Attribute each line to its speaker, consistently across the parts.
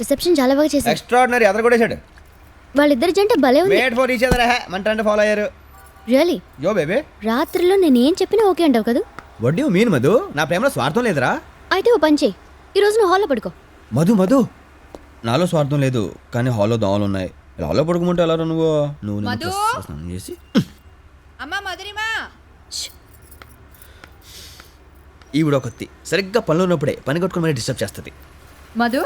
Speaker 1: Reception చాలా బాగా చేశారు.
Speaker 2: ఎక్స్ట్రాఆర్డినరీ అదర్ కొట్టేశాడు.
Speaker 1: వాళ్ళిద్దరి జంట భలే ఉంది.
Speaker 2: మేడ్ ఫర్ ఈచ్ అదర్ మన ట్రెండ్ ఫాలో అయ్యారు.
Speaker 1: రియలీ?
Speaker 2: యో బేబీ,
Speaker 1: రాత్రిలో నేను ఏం చెప్పినా ఓకే అంటావు కదా?
Speaker 2: What you mean Madhu? నా ప్రేమలో స్వార్థం లేదురా.
Speaker 1: అయితే ఓ పని చేయి, ఈ రోజు నువ్వు హాల్లో పడుకో.
Speaker 2: మధు మధు, నాలో స్వార్థం లేదు కానీ హాల్లో దోమలు ఉన్నాయి. హాల్లో పడుకుంటే ఎలా నువ్వు
Speaker 3: మధు?
Speaker 2: స్నానం చేసి
Speaker 3: అమ్మా మధురిమా,
Speaker 2: ఈవిడ ఒకత్తి సరిగ్గా పనిలో ఉన్నప్పుడే పని కట్టుకుని మరి డిస్టర్బ్ చేస్తుంది.
Speaker 3: మధు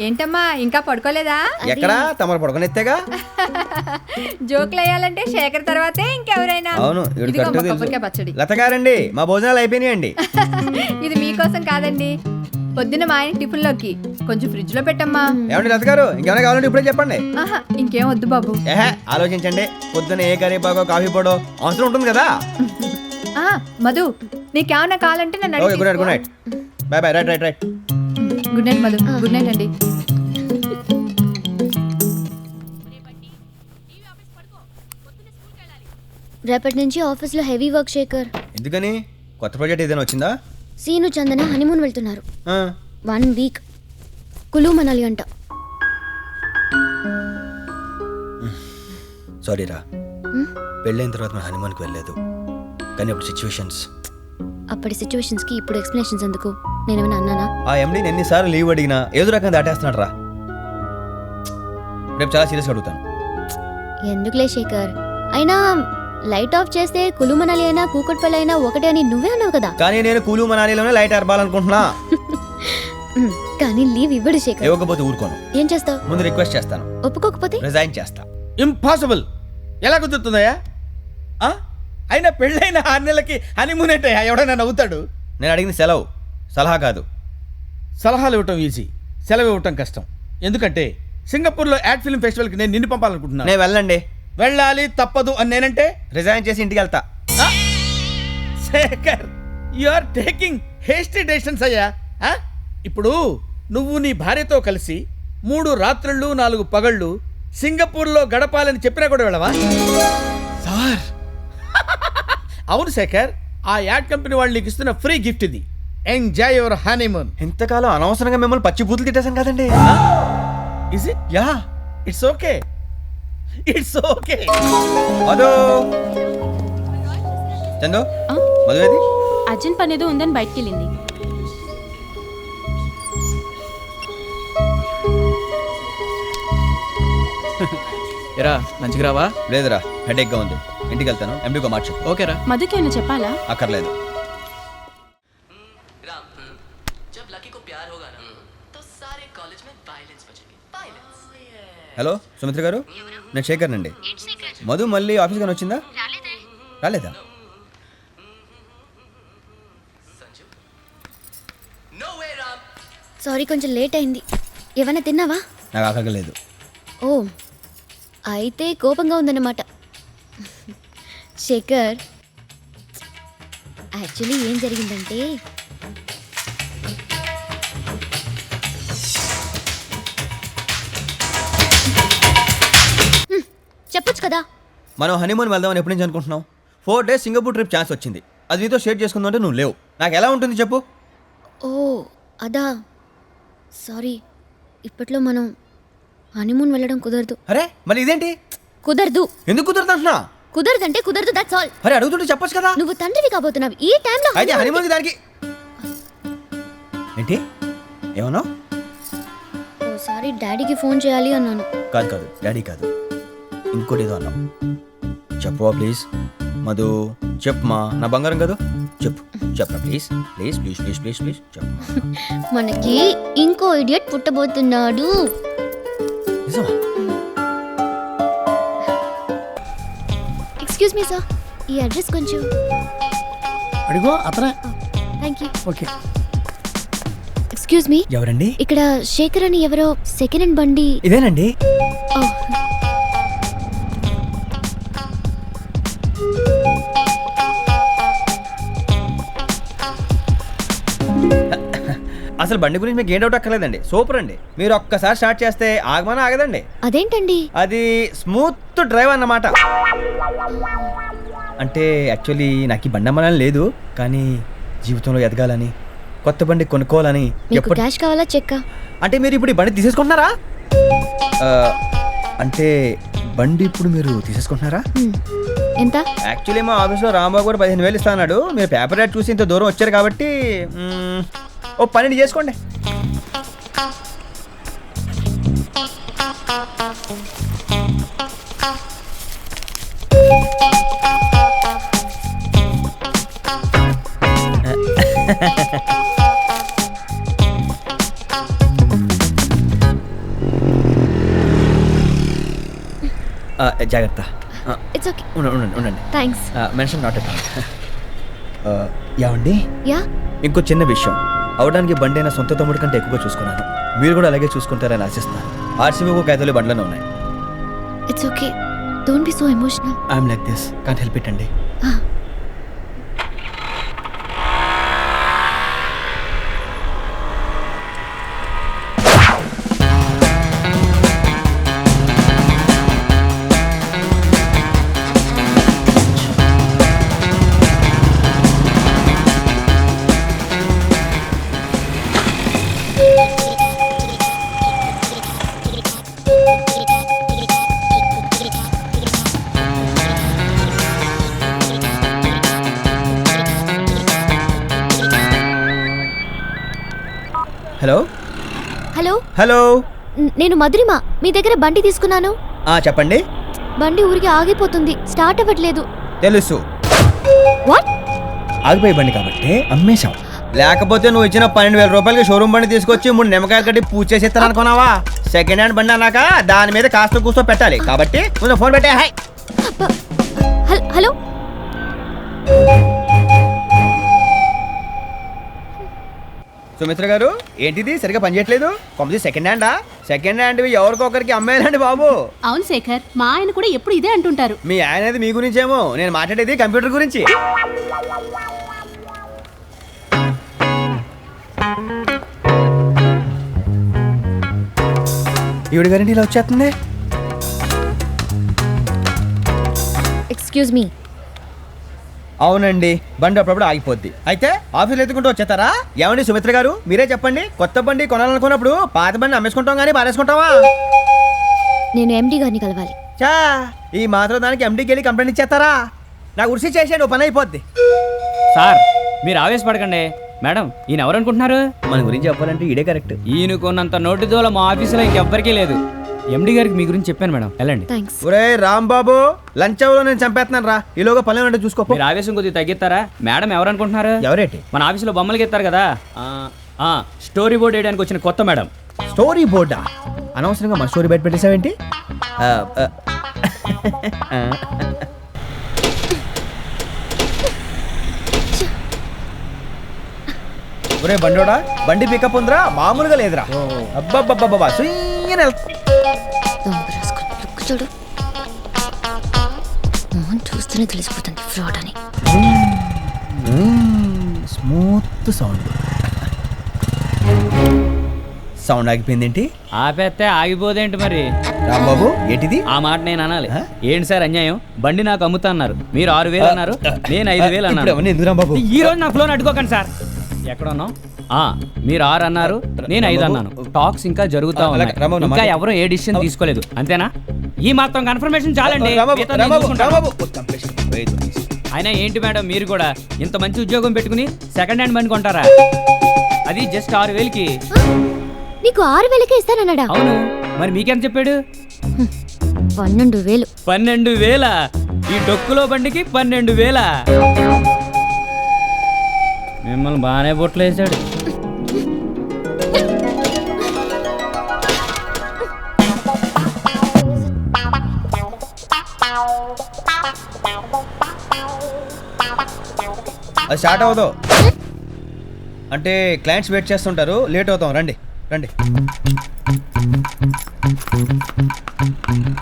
Speaker 3: ఏంటమ్మా ఇంకా పడుకోలేదా?
Speaker 2: ఎక్కడా తమరు పడుకునెత్తేగా.
Speaker 3: జోకులు వేయాలంటే శేఖర్ తర్వాతే ఇంకెవరైనా.
Speaker 2: అవును,
Speaker 3: ఇదిగో అమ్మ కొబ్బరికాయ పచ్చడి.
Speaker 2: లతగారండి, మా భోజనాలు అయిపోయినాయండి.
Speaker 3: ఇది మీకోసం కాదండి, పొద్దున్న మా ఆయన టిఫిన్ లోకి. కొంచెం ఫ్రిడ్జ్ లో పెట్టమ్మా.
Speaker 2: ఏమండి లతగారు, ఇంకేమైనా కావాలంటే ఇప్పుడే చెప్పండి.
Speaker 3: ఆహా, ఇంకేం వద్దు బాబు.
Speaker 2: ఏహే, ఆలోచించండి. పొద్దున ఏ కర్రీ బాగో కాఫీ పొడో అవసరం ఉంటుంది కదా.
Speaker 3: మధు నీకేమన్నా కావాలంటే నన్ను
Speaker 2: okay, good night. Good night, by by. Right right right.
Speaker 3: Good night Madhu. Good night అండి.
Speaker 1: రేపటి నుంచి ఆఫీస్లో హెవీ వర్క్ శేఖర్.
Speaker 2: ఎందుకని? కొత్త ప్రాజెక్ట్ ఏదైనా వచ్చిందా?
Speaker 1: సీను చందన హనీమూన్ వెళ్తున్నారు.
Speaker 2: ఆ,
Speaker 1: 1 వీక్ కులు మనాలి అంట.
Speaker 2: సారీ రా, పెళ్ళైన తర్వాత మన హనీమూన్కి వెళ్ళలేదు. కానీ అప్పుడు సిచ్యువేషన్స్.
Speaker 1: అప్పటి సిచ్యువేషన్స్కి ఇప్పుడు ఎక్స్ప్లెనేషన్స్ ఎందుకు? నేనేమైనా అన్నానా?
Speaker 2: ఆ ఎండీని ఎన్నిసార్లు లీవ్ అడిగినా ఏదో రకంగా దాటేస్తున్నాడు రా. రేపు చాలా సీరియస్గా అడుగుతాను.
Speaker 1: ఎందుకులే శేఖర్, అయినా లైట్ ఆఫ్ చేస్తే కులు మనాలి అయినా కూకట్పల్లి అయినా ఒకటే అని నువ్వే అన్నావు కదా.
Speaker 2: కానీ నేను కూలు మనాలిలోనే లైట్ అర్పాలనుకుంటున్నా.
Speaker 1: కానీ లీవ్ ఇవ్వడు శేఖర్.
Speaker 2: ఇవ్వకపోతే ఊరుకోను.
Speaker 1: ఏం చేస్తావు?
Speaker 2: ముందు రిక్వెస్ట్ చేస్తాను,
Speaker 1: ఒప్పుకోకపోతే
Speaker 2: రిజైన్ చేస్తా.
Speaker 4: ఇంపాసిబుల్. ఎలా కుదురుతుందయ్యా? అయినా పెళ్ళైన 6 నెలలకి హనీమూన్ అంటే ఎవడైనా నవ్వుతాడు?
Speaker 2: నేను అడిగిన సెలవు, సలహా కాదు.
Speaker 4: సలహాలు ఇవ్వటం ఈజీ, సెలవు ఇవ్వటం కష్టం. ఎందుకంటే సింగపూర్లో యాడ్ ఫిల్మ్ ఫెస్టివల్కి నేను నిన్ను పంపాలనుకుంటున్నాను.
Speaker 2: నేను వెళ్ళండి.
Speaker 4: వెళ్ళాలి తప్పదు అని నేనంటే
Speaker 2: రిజైన్ చేసి ఇంటికి వెళ్తా.
Speaker 4: Shekhar, you are taking hasty decisions అయ్యా. ఇప్పుడు నువ్వు నీ భార్యతో కలిసి 3 రాత్రుళ్ళు 4 పగళ్ళు సింగపూర్లో గడపాలని చెప్పినా కూడా వెళ్ళవా? సార్ అవును శేఖర్, ఆ యాడ్ కంపెనీ వాళ్ళు నీకు ఇస్తున్న ఫ్రీ గిఫ్ట్ ఇది. Enjoy your honeymoon.
Speaker 2: ఇంతకాలం అనవసరంగా మిమ్మల్ని పచ్చి బూతులు తిట్టేశాను కదండి.
Speaker 4: Is it?
Speaker 2: Ya,
Speaker 4: it's okay, it's okay.
Speaker 2: Madhu, Chandu, మధువేది
Speaker 5: అర్జెంట్ పని ఏదో ఉందని బయటికి వెళ్ళింది.
Speaker 6: ఎరా మంచిగా రావా?
Speaker 2: లేదురా, హెడేక్గా ఉంది. ఇంటికి వెళ్తాను. ఎండిగా మార్చు.
Speaker 6: ఓకేరా.
Speaker 5: మధుకి ఏమైనా చెప్పాలా?
Speaker 2: అక్కర్లేదు. హలో సుమిత్ర గారు, నేను శేఖర్ నండి. మధు మళ్ళీ ఆఫీస్ కానీ వచ్చిందా? రాలేదా?
Speaker 1: సారీ, కొంచెం లేట్ అయింది. ఏమైనా తిన్నావా?
Speaker 2: నాకు ఆకలేదు.
Speaker 1: ఓ, అయితే కోపంగా ఉందన్నమాట. శేఖర్, యాక్చువల్లీ ఏం జరిగిందంటే చెప్పొచ్చు కదా.
Speaker 2: మనం హనీమూన్ వెళ్దామని ఎప్పటి నుంచి అనుకుంటున్నాం. 4 days సింగపూర్ ట్రిప్ ఛాన్స్ వచ్చింది. అది నీతో షేర్ చేసుకుందాం అంటే నువ్వు లేవు. నాకు ఎలా ఉంటుంది చెప్పు?
Speaker 1: ఓ అదా, సారీ. ఇప్పట్లో మనం హనీమూన్ వెళ్ళడం కుదరదు.
Speaker 2: అరే మరి ఇదేంటి?
Speaker 1: కుదరదు.
Speaker 2: ఎందుకు కుదరదు అంటున్నా?
Speaker 1: కుదరదంటే కుదరదు, దట్స్ ఆల్.
Speaker 2: అరే అడుగుతుంటే చెప్పొచ్చు కదా.
Speaker 1: నువ్వు తండ్రివి కాబోతున్నావు ఈ టైంలో.
Speaker 2: అయితే హనీమూన్కి దానికి ఏంటి ఏమన్నావు?
Speaker 1: ఓసారి డాడీకి ఫోన్ చేయాలి అన్నాను.
Speaker 2: కాదు కాదు, డాడీ కాదు, ఇంకోటి ఏదో అన్నావు. చెప్పవా ప్లీజ్? మధు చెప్పమా, నా బంగారం కదా, చెప్పు చెప్పరా please please please please please please చెప్పు.
Speaker 1: మనకి ఇంకో ఇడియట్ పుట్టబోతున్నాడు.
Speaker 2: నిజమా?
Speaker 1: ఎక్స్క్యూజ్ మీ సార్, ఈ అడ్రస్ కొంచెం.
Speaker 7: అడిగో అతనే.
Speaker 1: Thank you.
Speaker 7: Okay.
Speaker 1: Excuse me,
Speaker 2: ఎవరండి?
Speaker 1: ఇక్కడ శేఖర్ అని ఎవరో సెకండ్ హ్యాండ్ బండి.
Speaker 2: ఇదేనండి.
Speaker 1: ఓ,
Speaker 2: అసలు బండి గురించి మీకు ఏం డౌట్ అక్కర్లేదండి, సూపర్ అండి. మీరు ఒక్కసారి స్టార్ట్ చేస్తే ఆగమని ఆగదండి.
Speaker 1: అదేంటండి?
Speaker 2: అది స్మూత్ డ్రైవ్ అన్నమాట. అంటే యాక్చువల్లీ నాకు ఈ బండి అమ్మాలని లేదు, కానీ జీవితంలో ఎదగాలని, కొత్త బండి కొనుక్కోవాలని.
Speaker 1: మీకు క్యాష్ కావాలా చెక్కా?
Speaker 2: అంటే మీరు ఇప్పుడు ఈ బండి తీసేసుకుంటున్నారా? అంటే బండి ఇప్పుడు మీరు తీసేసుకుంటున్నారా?
Speaker 1: ఎంత?
Speaker 2: యాక్చువల్లీ మా ఆఫీస్లో రాంబాబు గారు 15,000 ఇస్తాడు. మీరు పేపర్ రేట్ చూసి ఇంత దూరం వచ్చారు కాబట్టి ఓ 12 చేసుకోండి. జాగ్రత్త.
Speaker 1: It's okay.
Speaker 2: ఉండండి.
Speaker 1: థ్యాంక్స్.
Speaker 2: మెన్షన్ నాట్ యావండి,
Speaker 1: యా,
Speaker 2: ఇంకో చిన్న విషయం. అవడానికి బండి అయినా సొంత తమ్ముడి కంటే ఎక్కువగా చూసుకున్నాను. మీరు కూడా అలాగే చూసుకుంటారని ఆశిస్తున్నాను. ఆర్సీబీకు 5 బండ్లను ఉన్నాయి.
Speaker 1: It's okay. Don't be so emotional.
Speaker 2: I'm like this, can't help it అండి. హలో
Speaker 1: హలో,
Speaker 2: హలో,
Speaker 1: నేను మధురిమ. మీ దగ్గర బండి తీసుకున్నాను.
Speaker 2: చెప్పండి.
Speaker 1: బండి ఊరికి ఆగిపోతుంది, స్టార్ట్ అవ్వట్లేదు.
Speaker 2: తెలుసు,
Speaker 1: వాట్?
Speaker 2: ఆగిపోయి బండి కాబట్టి అమ్మేశాం. లేకపోతే నువ్వు ఇచ్చిన 12,000 రూపాయలకి షోరూమ్ బండి తీసుకొచ్చి 3 నిమ్మకాయలు కట్టి పూజ చేసి ఇస్తాను అనుకున్నావా? సెకండ్ హ్యాండ్ బండి అన్నాక దాని మీద కాస్త కూర్చో పెట్టాలి. కాబట్టి నువ్వు ఫోన్ పెట్టే. హాయ్.
Speaker 1: హలో,
Speaker 2: సుమిత్ర గారు, ఏంటిది సరిగా పనిచేయట్లేదు? కొంపది సెకండ్ హ్యాండా? సెకండ్ హ్యాండ్ ఎవరికొకరికి అమ్మేయాలండి బాబు.
Speaker 5: అవును శేఖర్, మా ఆయన కూడా ఎప్పుడు ఇదే అంటుంటారు.
Speaker 2: మీ ఆయనది మీ గురించేమో, నేను మాట్లాడేది కంప్యూటర్ గురించి. ఈవిడ గారండి ఇలా వచ్చేస్తుంది.
Speaker 1: Excuse me.
Speaker 2: అవునండి, బండి అప్పుడప్పుడు ఆగిపోద్ది. అయితే ఆఫీస్లో ఎత్తుకుంటూ వచ్చేస్తారా? ఏమండి సుమిత్ర గారు, మీరే చెప్పండి. కొత్త బండి కొనాలనుకున్నప్పుడు పాత బండి అమ్మేసుకుంటాం కానీ పారేసుకుంటావా?
Speaker 1: నేను ఎండి గారిని కలవాలి.
Speaker 2: చా, ఈ మాత్రం దానికి ఎండీకి వెళ్ళి కంప్లైంట్ ఇచ్చేస్తారా? నాకు ఉరిసి చేసేయండి, ఓ పని అయిపోద్ది.
Speaker 6: సార్ మీరు ఆవేశపడకండి. మేడం, ఈయన ఎవరు అనుకుంటున్నారు?
Speaker 2: మన గురించి చెప్పాలంటే ఇడే కరెక్ట్.
Speaker 6: ఈయనకున్నంత నోటి దూల మా ఆఫీసులో ఇంకెవ్వరికీ లేదు. ఎండి గారికి మీ గురించి చెప్పాను మేడం, వెళ్ళండి.
Speaker 1: థ్యాంక్స్.
Speaker 2: ఒరే రాంబాబు, లంచ్ అవర్లో నేను చంపేస్తున్నాను రా. ఈలోగా పనులు అంటే చూసుకో.
Speaker 6: మీరు ఆవేశం కొద్దిగా తగ్గిస్తారా? మేడం ఎవరు అనుకుంటున్నారు?
Speaker 2: ఎవరేంటి?
Speaker 6: మన ఆఫీసులో బొమ్మలు గీస్తారు కదా, స్టోరీ బోర్డ్ వేయడానికి వచ్చిన కొత్త మేడం.
Speaker 2: స్టోరీ బోర్డా? అనవసరంగా మా స్టోరీ బయట పెట్టేసావేంటి? ఒరే బండోడా, బండి పికప్ ఉందిరా, మామూలుగా లేదురా. అబ్బబ్బబ్బబ్బా, సుయ్యనే
Speaker 1: చూడు, మోహన్ చూస్తూనే తెలిసిపోతుంది ఫ్రాడ్ అని.
Speaker 2: Smooth sound. సౌండ్ ఆగిపోయిందేంటి?
Speaker 6: ఆపేస్తే ఆగిపోదేంటి మరి?
Speaker 2: రాంబాబు, ఏంటిది?
Speaker 6: ఆ మాట నేను అనాలి? ఏంటి సార్ అన్యాయం? బండి నాకు అమ్ముతా అన్నారు, మీరు 6,000 అన్నారు, నేను 5,000 అన్నాను.
Speaker 2: ఎందుకు రాంబాబు?
Speaker 6: ఈ రోజు నా ఫ్లోన్ అడ్డుకోకండి సార్. ఎక్కడ ఉన్నావు? మీరు 6 అన్నారు, నేను 5 అన్నాను. టాక్స్ ఇంకా జరుగుతా ఉన్నాయి. ఇంకా ఎవరు ఏ డిసిషన్ తీసుకోలేదు, అంతేనా? ఈ మాత్రం కన్ఫర్మేషన్ చాలండి. మిగతా నేను చూసుకుంటాను. అయినా ఏంటి మేడం, మీరు కూడా ఇంత మంచి ఉద్యోగం పెట్టుకుని సెకండ్ హ్యాండ్ బండి కొంటారా? అది జస్ట్ 6,000కి.
Speaker 1: నీకు 6,000కే ఇస్తానన్నాడా?
Speaker 6: అవును, మరి మీకెంత చెప్పాడు?
Speaker 1: 12,000.
Speaker 6: 12,000? ఈ డొక్కులో బండికి 12,000? మిమ్మల్ని బాగానే బొట్లు వేసాడు.
Speaker 2: అది స్టార్ట్ అవుతావు అంటే క్లయింట్స్ వెయిట్ చేస్తుంటారు, లేట్ అవుతాం. రండి రండి.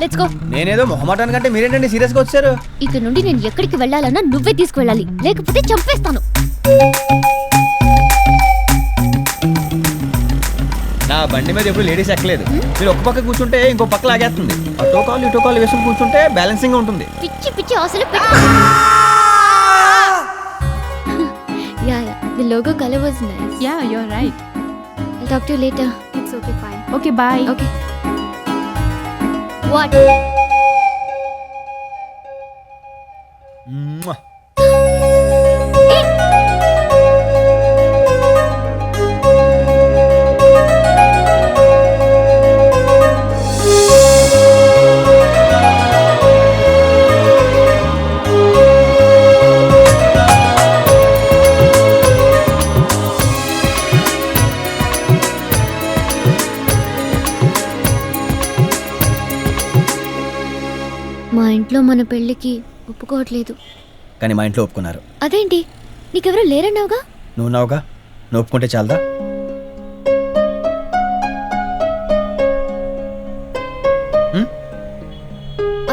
Speaker 1: Let's go.
Speaker 2: నేనేదో మొహమాటానికంటే మీరేంటండి సీరియస్గా వచ్చారు?
Speaker 1: ఇక నుండి నేను ఎక్కడికి వెళ్ళాలన్నా నువ్వే తీసుకువెళ్ళాలి, లేకపోతే చంపేస్తాను.
Speaker 2: నా బండి మీద ఎప్పుడు లేడీస్ ఎక్కలేదు. మీరు ఒక పక్క కూర్చుంటే ఇంకో పక్క లాగేస్తుంది. అటో కాలు ఇటో కాలు వేసుకుని కూర్చుంటే బ్యాలెన్సింగ్ ఉంటుంది.
Speaker 1: పిచ్చి పిచ్చి ఆశలు the logo color was nice.
Speaker 5: Yeah, you're right.
Speaker 1: I'll talk to you later.
Speaker 5: It's
Speaker 3: it's okay fine.
Speaker 5: Okay bye.
Speaker 3: Okay.
Speaker 1: What? మా ఇంట్లో మన పెళ్ళికి ఒప్పుకోవట్లేదు.
Speaker 2: కానీ మా ఇంట్లో ఒప్పుకున్నారు.
Speaker 1: అదేంటి, నీకెవరూ లేరన్నావుగా?
Speaker 2: నువ్వు నావుగా, నువ్వు ఒప్పుకుంటే చాలదా?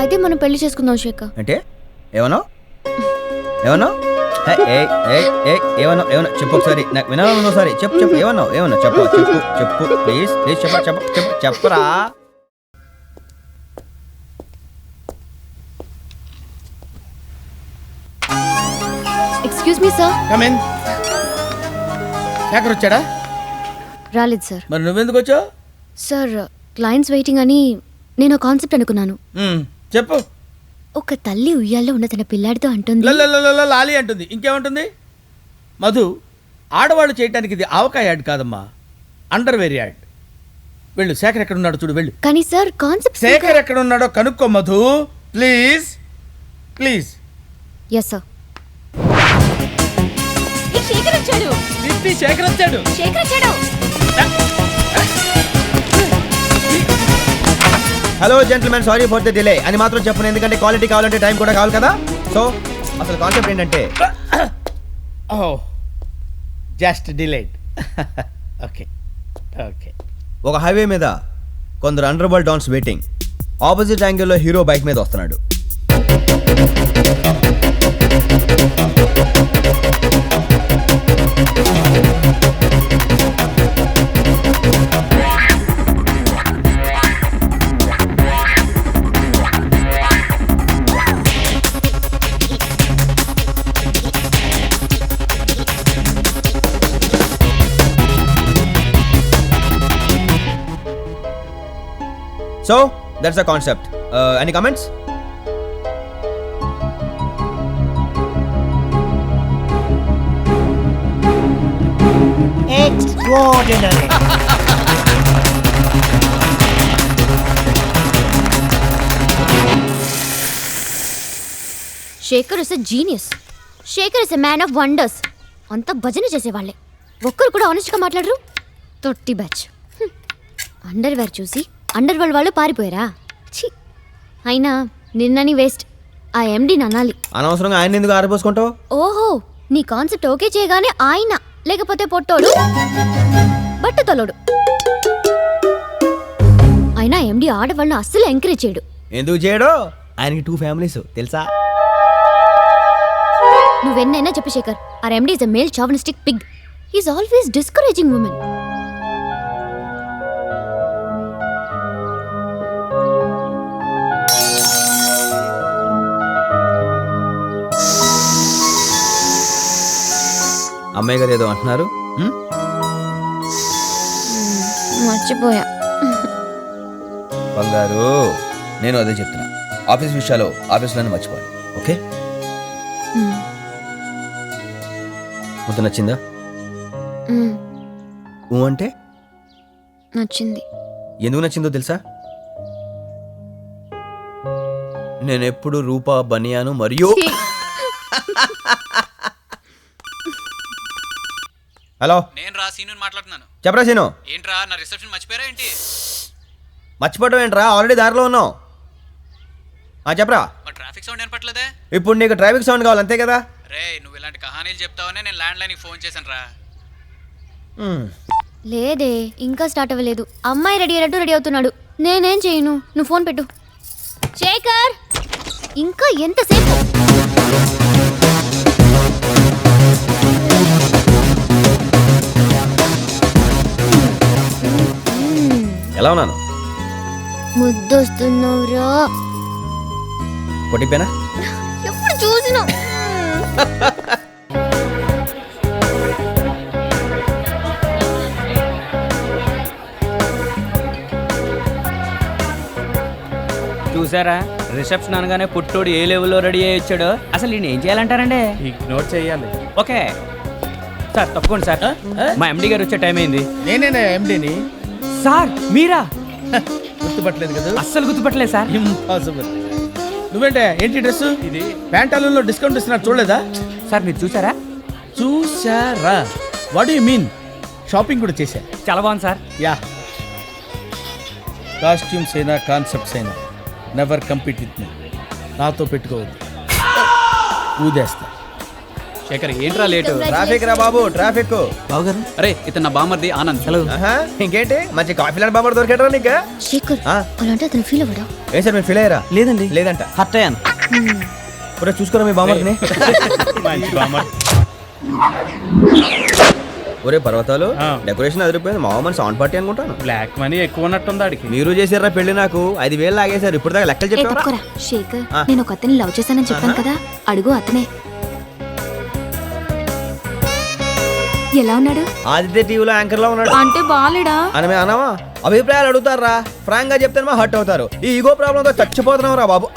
Speaker 1: అయితే మనం పెళ్లి చేసుకుందాం శేఖర్.
Speaker 2: అంటే ఏమన్నా ఏమన్నా ఏమన్నా ఏమన్నా చెప్పు ఒకసారి, నాకు వినాలన్నా ఒకసారి చెప్పు చెప్పు ఏమన్నా ఏమన్నా చెప్పు చెప్పు చెప్పు ప్లీజ్ ప్లీజ్ చెప్ప చెప్ప చెప్పు చెప్పరా.
Speaker 1: Excuse me sir.
Speaker 4: Come in. Shekhar వచ్చాడా?
Speaker 1: రాలేదు సార్.
Speaker 4: మరి నువ్వెందుకు వచ్చావు?
Speaker 1: సార్, క్లయింట్స్ వెయిటింగ్ అని నేను కాన్సెప్ట్ అనుకున్నాను.
Speaker 4: చెప్పు.
Speaker 1: ఒక తల్లి ఉయ్యాల్లో ఉన్న తన పిల్లాడితో అంటుంది,
Speaker 4: లాలి అంటుంది. ఇంకేమంటుంది? మధు, ఆడవాళ్ళు చేయటానికి ఇది ఆవకాయ యాడ్ కాదమ్మా, అండర్వేర్ యాడ్. వెళ్ళు, శేఖర్ ఎక్కడ ఉన్నాడో చూడు, వెళ్ళు.
Speaker 1: కానీ సార్ కాన్సెప్ట్.
Speaker 4: శేఖర్ ఎక్కడ ఉన్నాడో కనుక్కో Madhu, please please.
Speaker 1: Yes sir.
Speaker 5: Shekhar వచ్చాడు.
Speaker 4: శేఖర్ వచ్చాడు.
Speaker 5: శేఖర్ వచ్చాడు.
Speaker 2: Hello gentlemen, sorry for the delay అని మాత్రం చెప్పను, ఎందుకంటే క్వాలిటీ కావాలంటే టైం కూడా కావాలి కదా. సో అసలు కాన్సెప్ట్ ఏంటంటే,
Speaker 4: oh just delayed. Okay okay.
Speaker 2: ఒక హైవే మీద కొందరు underworld dons waiting. Opposite యాంగిల్లో హీరో బైక్ మీద వస్తున్నాడు. So that's the concept. Any comments?
Speaker 7: Extraordinary.
Speaker 1: Shekhar is a genius. Shekhar is a man of wonders. అంతా భజన చేసేవాళ్లే, ఒక్కరు కూడా ఆనెస్ట్గా మాట్లాడరు. తొట్టి బ్యాచ్. అండర్ వేర్ చూసి అండర్ వరల్డ్ వాళ్ళు పారిపోయారా? ఛీ, అయినా నిన్నని వేస్ట్. ఆ ఎండీని అనాలి.
Speaker 2: అనవసరంగా ఆయన ఎందుకు ఆరిపోసుకుంటావు?
Speaker 1: ఓహో, నీ కాన్సెప్ట్ ఓకే చేయగానే ఆయన, లేకపోతే పొట్టోడు బట్టతలోడు. అయినా ఎండి ఆడవాళ్ళని అస్సలు ఎంకరేజ్ చేయడు.
Speaker 2: ఎందుకు చేయడు? ఆయనకి 2 ఫ్యామిలీస్ తెలుసా?
Speaker 1: నువ్వెన్నైనా చెప్పు Shekhar, our MD is a male chauvinistic pig. He's always discouraging women.
Speaker 2: అమ్మాయి గారు ఏదో అంటున్నారు.
Speaker 1: మర్చిపోయా.
Speaker 2: బంగారు, నేను అదే చెప్తున్నా. ఆఫీస్ విషయాలు ఆఫీస్లోనే మర్చిపోవాలి, ఓకే? మొత్తం నచ్చిందా? అంటే
Speaker 1: నచ్చింది.
Speaker 2: ఎందుకు నచ్చిందో తెలుసా? నేను ఎప్పుడు రూపా బనియాను మరియు హలో,
Speaker 6: నేను రా సీను మాట్లాడుతున్నాను.
Speaker 2: చెప్పరా సీను.
Speaker 6: ఏంట్రా నా రిసెప్షన్ మర్చిపోయారా ఏంటి?
Speaker 2: మర్చిపోవడం ఏంట్రా, ఆల్రెడీ దారిలో ఉన్నావు. చెప్పరా.
Speaker 6: ట్రాఫిక్ సౌండ్ ఏర్పట్లేదే.
Speaker 2: ఇప్పుడు నీకు ట్రాఫిక్ సౌండ్ కావాలి, అంతే కదా?
Speaker 6: రే, నువ్వు ఇలాంటి కహానీలు చెప్తావనే నేను ల్యాండ్ లైన్కి ఫోన్ చేశాను రా.
Speaker 1: లేదే, ఇంకా స్టార్ట్ అవ్వలేదు. అమ్మాయి రెడీ అయినట్టు రెడీ అవుతున్నాడు. నేనేం చేయను, నువ్వు ఫోన్ పెట్టు. శేఖర్, ఇంకా ఎంతసేపు?
Speaker 2: ఎలా ఉన్నాను?
Speaker 1: ముద్దొస్తున్నావురా.
Speaker 2: కొట్టిపోయినా?
Speaker 1: ఎప్పుడు చూసినా
Speaker 6: చూసారా రిసెప్షన్ అనగానే పుట్టోడు ఏ లెవెల్లో రెడీ అయ్యి వచ్చాడో. అసలు నేను ఏం చేయాలంటారండి?
Speaker 4: ఇగ్నోర్ చేయాలి.
Speaker 6: ఓకే సార్ తప్పకుండా సార్. మా ఎండి గారు వచ్చే టైం అయింది.
Speaker 4: నేనేనా ఎండిని?
Speaker 6: సార్ మీరా?
Speaker 4: గుర్తుపట్టలేదు కదా?
Speaker 6: అస్సలు గుర్తుపట్టలేదు సార్.
Speaker 4: ఇంపాసిబుల్. నువ్వేంటే ఏంటి డ్రెస్ ఇది? ప్యాంటాలూన్లో డిస్కౌంట్ ఇస్తున్నారు చూడలేదా?
Speaker 6: సార్ మీరు చూసారా?
Speaker 4: చూసారా? What you mean? షాపింగ్ కూడా చేశా.
Speaker 6: చాలా బాగుంది సార్.
Speaker 4: యా, కాస్ట్యూమ్స్ అయినా కాన్సెప్ట్స్ అయినా నెవర్ కంపీట్ విత్ మీ. నాతో పెట్టుకోవద్దు, ఊదేస్తా.
Speaker 8: శేఖర్ ఏంట్రా లేటు?
Speaker 2: ట్రాఫిక్ రా బాబు, ట్రాఫిక్.
Speaker 8: బావగారు అరే ఇతను నా బామర్ది ఆనంద్. హలో.
Speaker 2: ఆహా, ఇంకేంటి మంచి కాఫీ లాంటి బాబు దొరికాడరా నీకు?
Speaker 1: శేఖర్
Speaker 2: ఆ?
Speaker 1: అలాంటి అతను ఫీల్ అవ్వడా?
Speaker 2: ఏ సార్ మీరు ఫీల్ అయ్యారా?
Speaker 8: లేదండి
Speaker 2: లేదంట.
Speaker 8: హర్ట్ అయ్యాను.
Speaker 2: ఇప్పుడు చూసుకోరా మీ బామ్మర్దిని. ఒరే పర్వతాలు, డెకరేషన్ అదిరిపోయింది. మా మన సౌండ్ పార్టీ అనుకుంటాను.
Speaker 8: బ్లాక్ మనీ ఎక్కువ ఉన్నట్టుంది ఆడికి.
Speaker 2: మీరు చేసారా పెళ్లి? నాకు 5,000 లాగేశారు. ఇప్పుడు దాకా లెక్కలు
Speaker 1: ఏ
Speaker 2: చెప్పారా?
Speaker 1: తక్కువరా శేఖర్,
Speaker 2: ఆ.
Speaker 1: నేను ఒక అతన్ని లవ్ చేశానని చెప్పాను కదా, అడుగు అతనే. ఎలా ఉన్నాడు?
Speaker 2: ఆదిత్య టీవీలో యాంకర్ లో ఉన్నాడు.
Speaker 1: అంటే బాలేడా?
Speaker 2: అని మేము అన్నావా? అభిప్రాయాలు అడుగుతారా? ఫ్రాంక్ గా చెప్తే మా హర్ట్ అవుతారు. ఈ ఈగో ప్రాబ్లమ్ తో చచ్చిపోతున్నాం రా బాబు.